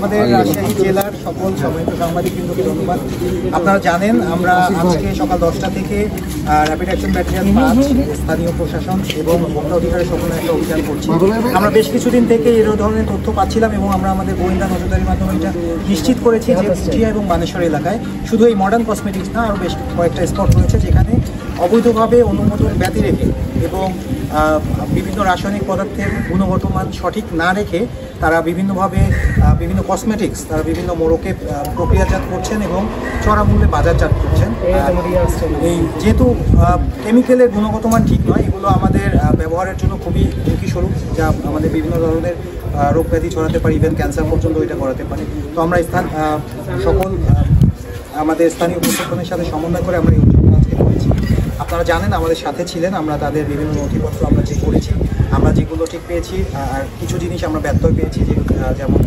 আমাদের রাজশাহী জেলার সকল সম্মানিত সাংবাদিকবৃন্দকে ধন্যবাদ। আপনারা জানেন আমরা আজকে সকাল 10টা থেকে র্যাপিড অ্যাকশন ব্যাটালিয়ন 5 স্থানীয় প্রশাসন এবং ভোক্তা অধিকারের সকলে একটা অভিযান করছি। আমরা বেশ কিছুদিন থেকে এই ধরনের তথ্য পাচ্ছিলাম এবং আমরা আমাদের গোয়েন্দা নজরদারির মাধ্যমে এটা নিশ্চিত করেছি যে পুঠিয়া এবং বানেশ্বর এলাকায় শুধু এই মডার্ন কসমেটিক্স না, আরও বেশ কয়েকটা স্পট রয়েছে যেখানে অবৈধভাবে অনুমোদন ব্যতি রেখে এবং বিভিন্ন রাসায়নিক পদার্থের গুণগত মান সঠিক না রেখে তারা বিভিন্নভাবে বিভিন্ন কসমেটিক্স তারা বিভিন্ন মোড়কে প্রক্রিয়াজাত করছেন এবং চড়া মূল্যে বাজারজাত করছেন। এই যেহেতু কেমিক্যালের গুণগত মান ঠিক নয়, এগুলো আমাদের ব্যবহারের জন্য খুবই ঝুঁকিস্বরূপ, যা আমাদের বিভিন্ন ধরনের রোগ ব্যাধি ছড়াতে পারে, ইভেন ক্যান্সার পর্যন্ত এটা করাতে পারে। তো আমরা সকল আমাদের স্থানীয় প্রশাসনের সাথে সমন্বয় করে আমরা এই অভিযানটা আজকে করেছি। আপনারা জানেন আমাদের সাথে ছিলেন, আমরা তাদের বিভিন্ন নথিপত্র আমরা চেক করেছি, আমরা যেগুলো ঠিক পেয়েছি আর কিছু জিনিস আমরা ব্যত্যয় পেয়েছি, যেমন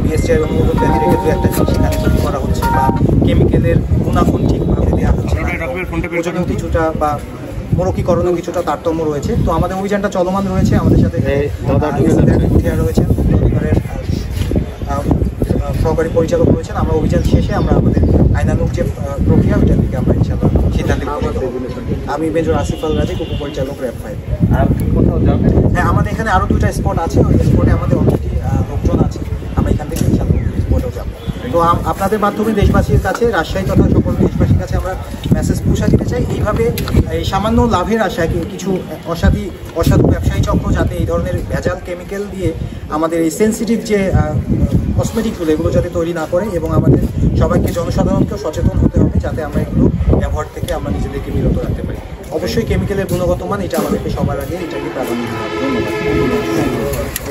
বিএসটিআই এবং অনুমোদন ব্যাধি রেখে দু একটা জিনিস সেখানে তৈরি করা হচ্ছে বা কেমিক্যালের গুণাগুণ ঠিকভাবে দেওয়া হচ্ছে ওজনেও কিছুটা বা মোড়কীকরণেও কিছুটা তারতম্য রয়েছে। তো আমাদের অভিযানটা চলমান রয়েছে, আমাদের সাথে রয়েছেন অধিকারের সহকারী পরিচালক রয়েছেন। আমরা অভিযান শেষে আমরা আমাদের আইনানুগ যে প্রক্রিয়া ওইটার দিকে আমরা ইনশাআল্লাহ সিদ্ধান্ত নেব। আমি মেজর আসিফ আল রাজিক, উপপরিচালক র্যাব 5। হ্যাঁ, আমাদের এখানে আরও 2টা স্পট আছে, ওই স্পটে আমাদের অলরেডি লোকজন আছে, আমরা এখান থেকে ইনশাআল্লাহ স্পটেও যাব। তো আপনাদের মাধ্যমে দেশবাসীর কাছে, রাজশাহী তথা সকল দেশবাসীর কাছে আমরা মেসেজ পৌঁছা দিতে চাই, এইভাবে এই সামান্য লাভের আশায় কিছু অসাধু ব্যবসায়ী চক্র যাতে এই ধরনের ভেজাল কেমিক্যাল দিয়ে আমাদের এই সেন্সিটিভ যে কসমেটিকগুলো এগুলো যাতে তৈরি না করে, এবং আমাদের সবাইকে জনসাধারণকেও সচেতন হতে হবে যাতে আমরা এগুলো ব্যবহার থেকে আমরা নিজেদেরকে বিরত রাখতে পারি। অবশ্যই কেমিক্যালের গুণগত মান এটা আমাদেরকে সবার আগে এটাকে প্রাধান্য দিতে হবে। ধন্যবাদ।